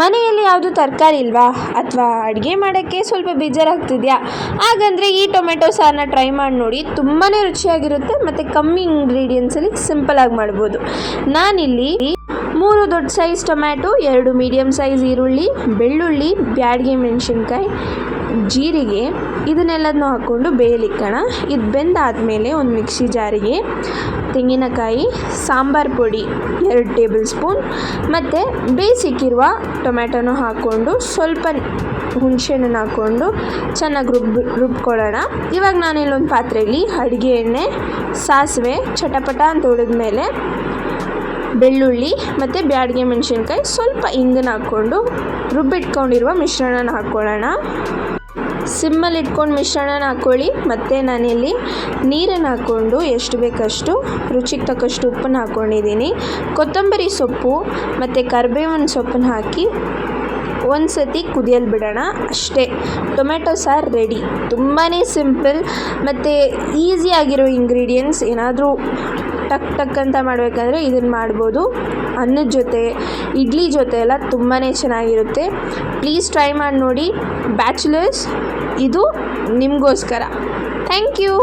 ಮನೆಯಲ್ಲಿ ಯಾವುದು ತರಕಾರಿ ಇಲ್ವಾ ಅಥವಾ ಅಡುಗೆ ಮಾಡೋಕ್ಕೆ ಸ್ವಲ್ಪ ಬೇಜಾರಾಗ್ತಿದೆಯಾ? ಹಾಗಂದರೆ ಈ ಟೊಮೆಟೊ ಸಾರನ್ನ ಟ್ರೈ ಮಾಡಿ ನೋಡಿ. ತುಂಬಾ ರುಚಿಯಾಗಿರುತ್ತೆ ಮತ್ತು ಕಮ್ಮಿ ಇಂಗ್ರೀಡಿಯೆಂಟ್ಸಲ್ಲಿ ಸಿಂಪಲಾಗಿ ಮಾಡ್ಬೋದು. ನಾನಿಲ್ಲಿ 3 ದೊಡ್ಡ ಸೈಜ್ ಟೊಮ್ಯಾಟೊ, 2 ಮೀಡಿಯಮ್ ಸೈಜ್ ಈರುಳ್ಳಿ, ಬೆಳ್ಳುಳ್ಳಿ, ಬ್ಯಾಡಗಿ ಮೆಣಸಿನ್ಕಾಯಿ, ಜೀರಿಗೆ ಇದನ್ನೆಲ್ಲದನ್ನೂ ಹಾಕ್ಕೊಂಡು ಬೇಯಲಿಕ್ಕೋಣ. ಇದು ಬೆಂದಾದಮೇಲೆ ಒಂದು ಮಿಕ್ಸಿ ಜಾರಿಗೆ ತೆಂಗಿನಕಾಯಿ, ಸಾಂಬಾರು ಪುಡಿ 2 ಟೇಬಲ್ ಸ್ಪೂನ್ ಮತ್ತು ಬೇಯಿಸಿಕ್ಕಿರುವ ಟೊಮ್ಯಾಟೊನೂ ಹಾಕ್ಕೊಂಡು ಸ್ವಲ್ಪ ಹುಣಸೆಹಣ್ಣನ್ನು ಹಾಕ್ಕೊಂಡು ಚೆನ್ನಾಗಿ ರುಬ್ಕೊಳ್ಳೋಣ. ಇವಾಗ ನಾನಿಲ್ಲೊಂದು ಪಾತ್ರೆಯಲ್ಲಿ ಅಡುಗೆ ಎಣ್ಣೆ, ಸಾಸಿವೆ ಚಟಪಟ ಅಂತ ಹೊಡೆದ್ಮೇಲೆ ಬೆಳ್ಳುಳ್ಳಿ ಮತ್ತು ಬ್ಯಾಡಗಿ ಮೆಣಸಿನ್ಕಾಯಿ, ಸ್ವಲ್ಪ ಇಂಗನ್ನು ಹಾಕ್ಕೊಂಡು ರುಬ್ಬಿಟ್ಕೊಂಡಿರುವ ಮಿಶ್ರಣನ ಹಾಕ್ಕೊಳ್ಳೋಣ. ಸಿಮ್ಮಲ್ಲಿ ಇಟ್ಕೊಂಡು ಮಿಶ್ರಣನ ಹಾಕ್ಕೊಳ್ಳಿ. ಮತ್ತು ನಾನಿಲ್ಲಿ ನೀರನ್ನು ಹಾಕ್ಕೊಂಡು ಎಷ್ಟು ಬೇಕಷ್ಟು ರುಚಿಗೆ ತಕ್ಕಷ್ಟು ಉಪ್ಪನ್ನು ಹಾಕ್ಕೊಂಡಿದ್ದೀನಿ. ಕೊತ್ತಂಬರಿ ಸೊಪ್ಪು ಮತ್ತು ಕರಿಬೇವಿನ ಸೊಪ್ಪನ್ನು ಹಾಕಿ ಒಂದು ಸತಿ ಕುದಿಯಲು ಬಿಡೋಣ. ಅಷ್ಟೇ, ಟೊಮೆಟೊ ಸಾರು ರೆಡಿ. ತುಂಬಾ ಸಿಂಪಲ್ ಮತ್ತು ಈಸಿಯಾಗಿರೋ ಇಂಗ್ರೀಡಿಯೆಂಟ್ಸ್. ಏನಾದರೂ ಟಕ್ ಅಂತ ಮಾಡಬೇಕಂದ್ರೆ ಇದನ್ನು ಮಾಡ್ಬೋದು. ಅನ್ನದ ಜೊತೆ, ಇಡ್ಲಿ ಜೊತೆ ಎಲ್ಲ ತುಂಬಾ ಚೆನ್ನಾಗಿರುತ್ತೆ. ಪ್ಲೀಸ್ ಟ್ರೈ ಮಾಡಿ ನೋಡಿ. ಬ್ಯಾಚುಲರ್ಸ್, ಇದು ನಿಮಗೋಸ್ಕರ. Thank you.